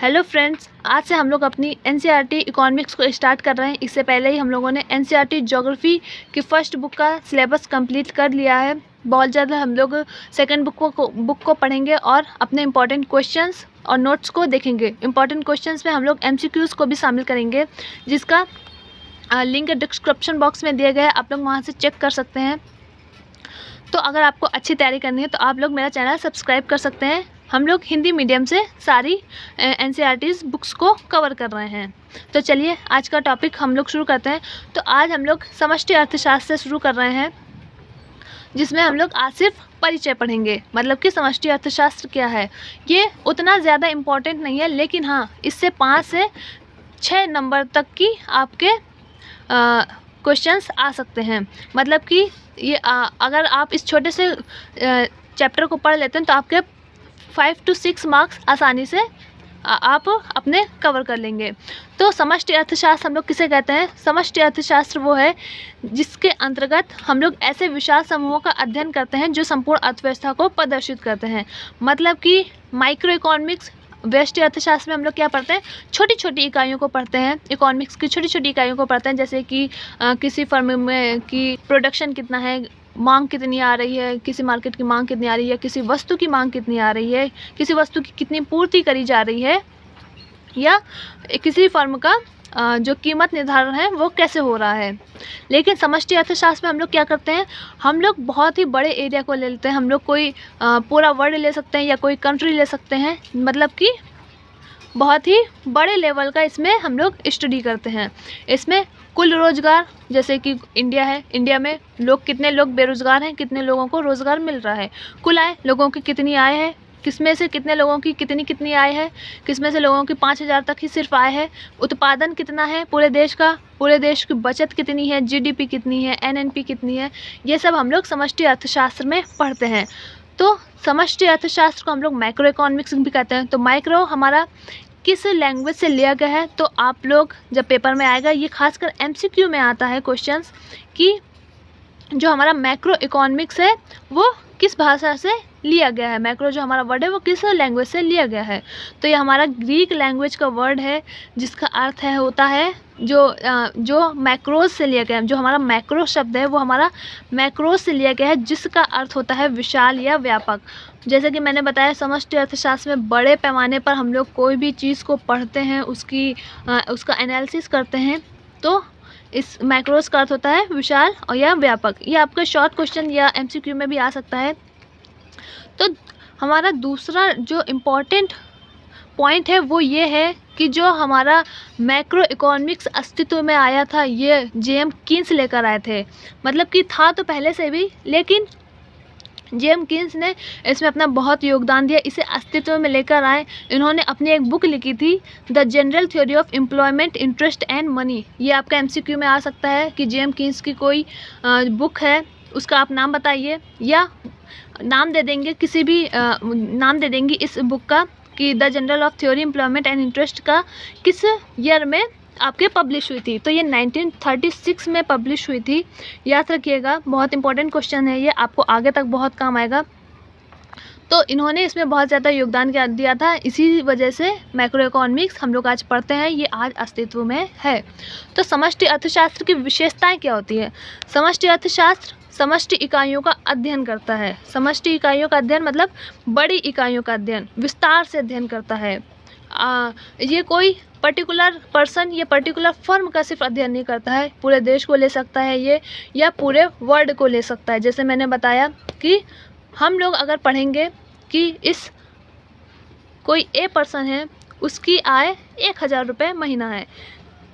Hello friends, आज से हम लोग अपनी एनसीईआरटी इकोनॉमिक्स को स्टार्ट कर रहे हैं। इससे पहले ही हम लोगों ने एनसीईआरटी ज्योग्राफी की फर्स्ट बुक का सिलेबस कंप्लीट कर लिया है। बहुत ज़्यादा हम लोग सेकंड बुक को पढ़ेंगे और अपने इंपॉर्टेंट क्वेश्चंस और नोट्स को देखेंगे। इंपॉर्टेंट क्वेश्चंस में हम लोग एमसीक्यूज़ को भी शामिल करेंगे, जिसका लिंक डिस्क्रिप्शन बॉक्स में दिया गया है, आप लोग वहाँ से चेक कर सकते हैं। तो अगर आपको अच्छी तैयारी करनी है तो आप लोग मेरा चैनल सब्सक्राइब कर सकते हैं। हम लोग हिंदी मीडियम से सारी एनसीईआरटीज़ बुक्स को कवर कर रहे हैं। तो चलिए आज का टॉपिक हम लोग शुरू करते हैं। तो आज हम लोग समष्टि अर्थशास्त्र से शुरू कर रहे हैं, जिसमें हम लोग आज सिर्फ परिचय पढ़ेंगे, मतलब कि समष्टि अर्थशास्त्र क्या है। ये उतना ज़्यादा इम्पोर्टेंट नहीं है, लेकिन हाँ, इससे 5 से 6 नंबर तक की आपके क्वेश्चंस आ सकते हैं। मतलब कि ये अगर आप इस छोटे से चैप्टर को पढ़ लेते हैं तो आपके 5 to 6 मार्क्स आसानी से आप अपने कवर कर लेंगे। तो समष्टि अर्थशास्त्र हम लोग किसे कहते हैं? समष्टि अर्थशास्त्र वो है जिसके अंतर्गत हम लोग ऐसे विशाल समूहों का अध्ययन करते हैं जो संपूर्ण अर्थव्यवस्था को प्रदर्शित करते हैं। मतलब कि माइक्रो इकोनॉमिक्स, व्यष्टि अर्थशास्त्र में हम लोग क्या पढ़ते हैं? छोटी छोटी इकाइयों को पढ़ते हैं। इकोनॉमिक्स की छोटी छोटी इकाइयों को पढ़ते हैं, जैसे कि किसी फर्म में की प्रोडक्शन कितना है, मांग कितनी आ रही है, किसी मार्केट की मांग कितनी आ रही है, किसी वस्तु की मांग कितनी आ रही है, किसी वस्तु की कितनी पूर्ति करी जा रही है, या किसी फर्म का जो कीमत निर्धारण है वो कैसे हो रहा है। लेकिन समष्टि अर्थशास्त्र में हम लोग क्या करते हैं? हम लोग बहुत ही बड़े एरिया को ले लेते हैं। हम लोग कोई पूरा वर्ल्ड ले सकते हैं या कोई कंट्री ले सकते हैं, मतलब कि बहुत ही बड़े लेवल का इसमें हम लोग स्टडी करते हैं। इसमें कुल रोज़गार, जैसे कि इंडिया है, इंडिया में कितने लोग बेरोज़गार हैं, कितने लोगों को रोज़गार मिल रहा है, कुल आय, लोगों की कितनी आय है, किसमें से कितने लोगों की कितनी आय है, किसमें से लोगों की 5,000 तक ही सिर्फ आय है, उत्पादन कितना है पूरे देश का, पूरे देश की बचत कितनी है, जीडीपी कितनी है, एनएनपी कितनी है, ये सब हम लोग समष्टि अर्थशास्त्र में पढ़ते हैं। तो समष्टि अर्थशास्त्र को हम लोग माइक्रो इकोनॉमिक्स भी कहते हैं। तो माइक्रो हमारा किस लैंग्वेज से लिया गया है, तो आप लोग जब पेपर में आएगा, ये खासकर एमसीक्यू में आता है क्वेश्चंस, कि जो हमारा मैक्रो इकोनॉमिक्स है वो किस भाषा से लिया गया है। मैक्रो जो हमारा वर्ड है वो किस लैंग्वेज से लिया गया है। तो ये हमारा ग्रीक लैंग्वेज का वर्ड है, जिसका अर्थ है होता है जो मैक्रोज से लिया गया है। जो हमारा मैक्रो शब्द है वो हमारा मैक्रोज से लिया गया है, जिसका अर्थ होता है विशाल या व्यापक। जैसे कि मैंने बताया, समष्टि अर्थशास्त्र में बड़े पैमाने पर हम लोग कोई भी चीज़ को पढ़ते हैं, उसका एनालिसिस करते हैं। तो इस मैक्रोज का अर्थ होता है विशाल और या व्यापक। ये आपका शॉर्ट क्वेश्चन या एमसीक्यू में भी आ सकता है। तो हमारा दूसरा जो इम्पोर्टेंट पॉइंट है वो ये है कि जो हमारा मैक्रो इकोनॉमिक्स अस्तित्व में आया था, ये जेएम कीन्स लेकर आए थे। मतलब कि था तो पहले से भी, लेकिन जेएम कीन्स ने इसमें अपना बहुत योगदान दिया, इसे अस्तित्व में लेकर आए। इन्होंने अपनी एक बुक लिखी थी, the general theory of employment, interest and money. ये आपका एमसीक्यू में आ सकता है कि जेएम कीन्स की कोई बुक है, उसका आप नाम बताइए, या नाम दे देंगे, किसी भी नाम दे देंगी इस बुक का, कि the general of theory employment and interest का किस ईयर में आपके पब्लिश हुई थी। तो ये 1936 में पब्लिश हुई थी। याद रखिएगा, बहुत इंपॉर्टेंट क्वेश्चन है ये, आपको आगे तक बहुत काम आएगा। तो इन्होंने इसमें बहुत ज़्यादा योगदान दिया था, इसी वजह से मैक्रो इकोनॉमिक्स हम लोग आज पढ़ते हैं, ये आज अस्तित्व में है। तो समष्टि अर्थशास्त्र की विशेषताएं क्या होती है? समष्टि अर्थशास्त्र समष्टि इकाइयों का अध्ययन करता है। समष्टि इकाइयों का अध्ययन मतलब बड़ी इकाइयों का अध्ययन, विस्तार से अध्ययन करता है। ये कोई पर्टिकुलर पर्सन या पर्टिकुलर फर्म का सिर्फ अध्ययन नहीं करता है, पूरे देश को ले सकता है ये, या पूरे वर्ल्ड को ले सकता है। जैसे मैंने बताया कि हम लोग अगर पढ़ेंगे कि इस कोई ए पर्सन है, उसकी आय 1,000 रुपये महीना है,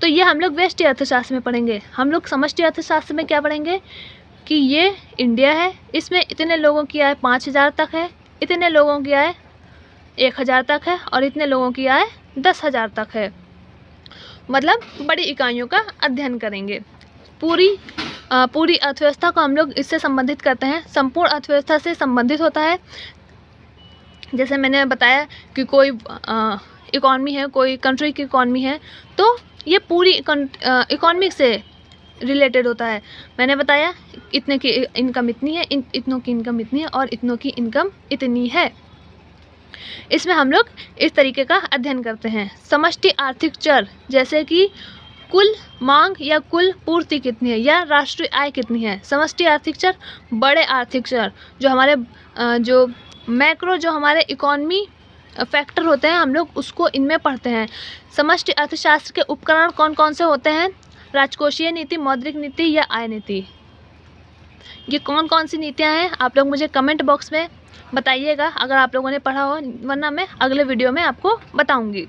तो ये हम लोग व्यष्टि अर्थशास्त्र में पढ़ेंगे। हम लोग समष्टि अर्थशास्त्र में क्या पढ़ेंगे कि ये इंडिया है, इसमें इतने लोगों की आय 5,000 तक है, इतने लोगों की आय 1,000 तक है, और इतने लोगों की आय 10,000 तक है। मतलब बड़ी इकाइयों का अध्ययन करेंगे। पूरी अर्थव्यवस्था को हम लोग इससे संबंधित करते हैं, संपूर्ण अर्थव्यवस्था से संबंधित होता है। जैसे मैंने बताया कि कोई इकॉनमी है, कोई कंट्री की इकॉनमी है, तो ये पूरी इकॉनमी से रिलेटेड होता है। मैंने बताया इतने की इनकम इतनी है, इतनों की इनकम इतनी है, और इतनों की इनकम इतनी है। इसमें हम लोग इस तरीके का अध्ययन करते हैं। समष्टि आर्थिक चर जैसे कि कुल मांग या कुल पूर्ति कितनी है या राष्ट्रीय आय कितनी है। समष्टि आर्थिक चर, बड़े आर्थिक चर जो हमारे जो मैक्रो जो हमारे इकोनॉमी फैक्टर होते हैं हम लोग उसको इनमें पढ़ते हैं। समष्टि अर्थशास्त्र के उपकरण कौन कौन से होते हैं? राजकोषीय नीति, मौद्रिक नीति या आय नीति। ये कौन कौन सी नीतियाँ हैं आप लोग मुझे कमेंट बॉक्स में बताइएगा अगर आप लोगों ने पढ़ा हो, वरना मैं अगले वीडियो में आपको बताऊंगी।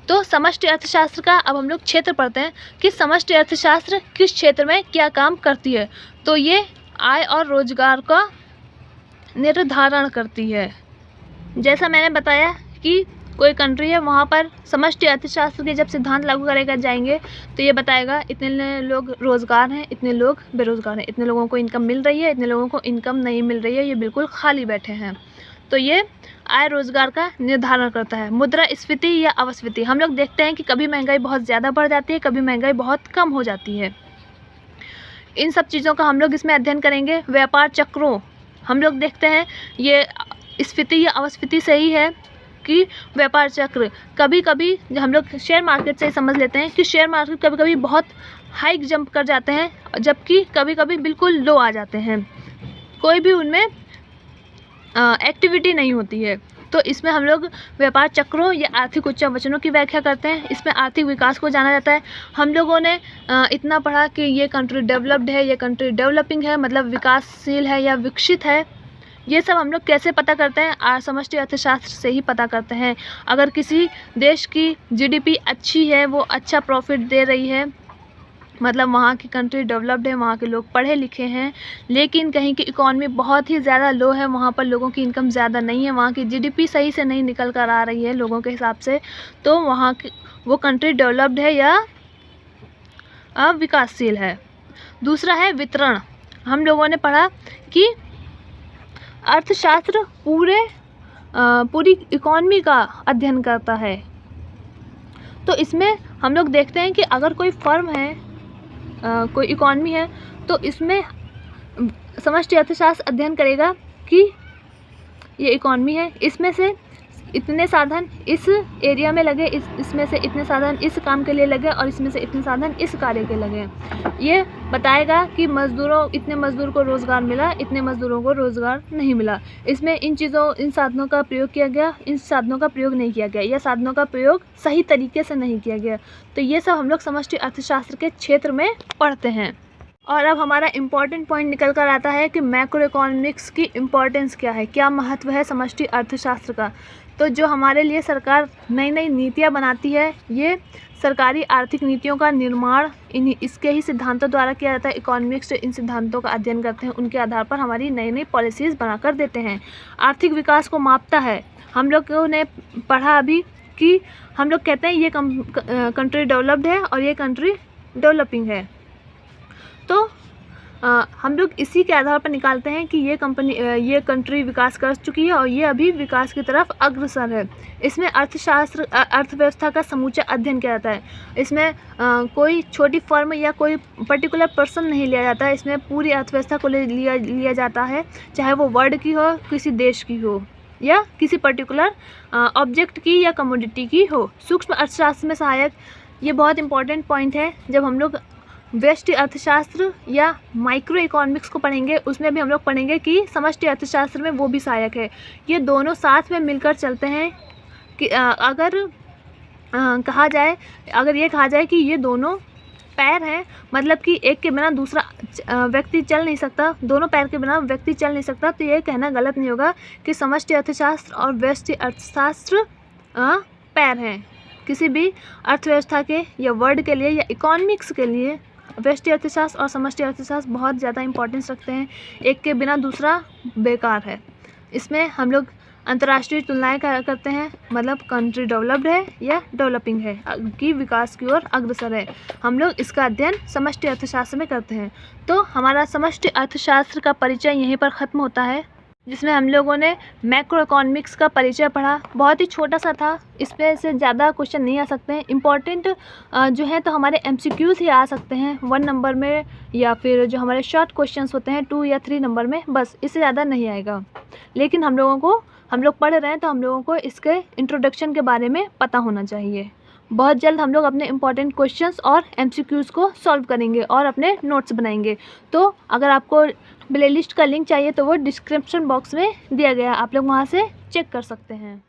तो समष्टि अर्थशास्त्र का अब हम लोग क्षेत्र पढ़ते हैं कि समष्टि अर्थशास्त्र किस क्षेत्र में क्या काम करती है। तो ये आय और रोजगार का निर्धारण करती है। जैसा मैंने बताया कि कोई कंट्री है वहाँ पर समष्टि अर्थशास्त्र के जब सिद्धांत लागू करेगा जाएंगे तो ये बताएगा इतने लोग रोज़गार हैं, इतने लोग बेरोज़गार हैं, इतने लोगों को इनकम मिल रही है, इतने लोगों को इनकम नहीं मिल रही है, ये बिल्कुल खाली बैठे हैं। तो ये आय रोज़गार का निर्धारण करता है। मुद्रास्फीति या अपस्फीति, हम लोग देखते हैं कि कभी महंगाई बहुत ज़्यादा बढ़ जाती है, कभी महंगाई बहुत कम हो जाती है। इन सब चीज़ों का हम लोग इसमें अध्ययन करेंगे। व्यापार चक्रों हम लोग देखते हैं, ये स्फीति या अपस्फीति सही है कि व्यापार चक्र कभी कभी हम लोग शेयर मार्केट से समझ लेते हैं कि शेयर मार्केट कभी कभी बहुत हाइक जंप कर जाते हैं जबकि कभी कभी बिल्कुल लो आ जाते हैं, कोई भी उनमें एक्टिविटी नहीं होती है। तो इसमें हम लोग व्यापार चक्रों या आर्थिक उच्च वचनों की व्याख्या करते हैं। इसमें आर्थिक विकास को जाना जाता है। हम लोगों ने इतना पढ़ा कि ये कंट्री डेवलप्ड है, ये कंट्री डेवलपिंग है, मतलब विकासशील है या विकसित है। ये सब हम लोग कैसे पता करते हैं? समष्टि अर्थशास्त्र से ही पता करते हैं। अगर किसी देश की जीडीपी अच्छी है, वो अच्छा प्रॉफिट दे रही है, मतलब वहाँ की कंट्री डेवलप्ड है, वहाँ के लोग पढ़े लिखे हैं, लेकिन कहीं की इकॉनमी बहुत ही ज़्यादा लो है, वहाँ पर लोगों की इनकम ज़्यादा नहीं है, वहाँ की जीडीपी सही से नहीं निकल कर आ रही है लोगों के हिसाब से, तो वहाँ की वो कंट्री डेवलप्ड है या विकासशील है। दूसरा है वितरण। हम लोगों ने पढ़ा कि अर्थशास्त्र पूरी इकॉनमी का अध्ययन करता है। तो इसमें हम लोग देखते हैं कि अगर कोई फर्म है, कोई इकॉनमी है, तो इसमें समष्टि अर्थशास्त्र अध्ययन करेगा कि ये इकॉनमी है, इसमें से इतने साधन इस एरिया में लगे, इसमें से इतने साधन इस काम के लिए लगे और इसमें से इतने साधन इस कार्य के लगे। ये बताएगा कि इतने मज़दूर को रोज़गार मिला, इतने मज़दूरों को रोज़गार नहीं मिला, इसमें इन साधनों का प्रयोग किया गया, इन साधनों का प्रयोग नहीं किया गया, या साधनों का प्रयोग सही तरीके से नहीं किया गया। तो ये सब हम लोग समष्टि अर्थशास्त्र के क्षेत्र में पढ़ते हैं। और अब हमारा इम्पॉर्टेंट पॉइंट निकल कर आता है कि मैक्रो इकोनॉमिक्स की इम्पॉर्टेंस क्या है, क्या महत्व है समष्टि अर्थशास्त्र का। तो जो हमारे लिए सरकार नई नई नीतियाँ बनाती है, ये सरकारी आर्थिक नीतियों का निर्माण इसके ही सिद्धांतों द्वारा किया जाता है। इकोनॉमिक्स इन सिद्धांतों का अध्ययन करते हैं, उनके आधार पर हमारी नई नई पॉलिसीज़ बनाकर देते हैं। आर्थिक विकास को मापता है। हम लोगों ने पढ़ा अभी कि हम लोग कहते हैं ये कंट्री डेवलप्ड है और ये कंट्री डेवलपिंग है। तो हम लोग इसी के आधार पर निकालते हैं कि ये कंट्री विकास कर चुकी है और ये अभी विकास की तरफ अग्रसर है। इसमें अर्थव्यवस्था का समूचा अध्ययन किया जाता है। इसमें कोई छोटी फर्म या कोई पर्टिकुलर पर्सन नहीं लिया जाता है, इसमें पूरी अर्थव्यवस्था को लिया जाता है, चाहे वो वर्ल्ड की हो, किसी देश की हो, या किसी पर्टिकुलर ऑब्जेक्ट की या कमोडिटी की हो। सूक्ष्म अर्थशास्त्र में सहायक, ये बहुत इंपॉर्टेंट पॉइंट है। जब हम लोग व्यष्टि अर्थशास्त्र या माइक्रो इकोनॉमिक्स को पढ़ेंगे, उसमें भी हम लोग पढ़ेंगे कि समष्टि अर्थशास्त्र में वो भी सहायक है। ये दोनों साथ में मिलकर चलते हैं कि अगर ये कहा जाए कि ये दोनों पैर हैं, मतलब कि एक के बिना दूसरा व्यक्ति चल नहीं सकता, दोनों पैर के बिना व्यक्ति चल नहीं सकता, तो ये कहना गलत नहीं होगा कि समष्टि अर्थशास्त्र और व्यष्टि अर्थशास्त्र पैर हैं। किसी भी अर्थव्यवस्था के या वर्ल्ड के लिए या इकोनॉमिक्स के लिए व्यष्टि अर्थशास्त्र और समष्टि अर्थशास्त्र बहुत ज़्यादा इंपॉर्टेंस रखते हैं। एक के बिना दूसरा बेकार है। इसमें हम लोग अंतर्राष्ट्रीय तुलनाएं करते हैं, मतलब कंट्री डेवलप्ड है या डेवलपिंग है, की विकास की ओर अग्रसर है। हम लोग इसका अध्ययन समष्टि अर्थशास्त्र में करते हैं। तो हमारा समष्टि अर्थशास्त्र का परिचय यहीं पर ख़त्म होता है, जिसमें हम लोगों ने मैक्रो इकोनॉमिक्स का परिचय पढ़ा। बहुत ही छोटा सा था, इस पे से ज़्यादा क्वेश्चन नहीं आ सकते हैं। इम्पॉर्टेंट जो है तो हमारे MCQs ही आ सकते हैं 1 नंबर में, या फिर जो हमारे शॉर्ट क्वेश्चंस होते हैं 2 या 3 नंबर में, बस इससे ज़्यादा नहीं आएगा। लेकिन हम लोगों को हम लोग पढ़ रहे हैं तो हम लोगों को इसके इंट्रोडक्शन के बारे में पता होना चाहिए। बहुत जल्द हम लोग अपने इम्पॉर्टेंट क्वेश्चंस और एमसीक्यूज़ को सॉल्व करेंगे और अपने नोट्स बनाएंगे। तो अगर आपको प्लेलिस्ट का लिंक चाहिए तो वो डिस्क्रिप्शन बॉक्स में दिया गया है, आप लोग वहाँ से चेक कर सकते हैं।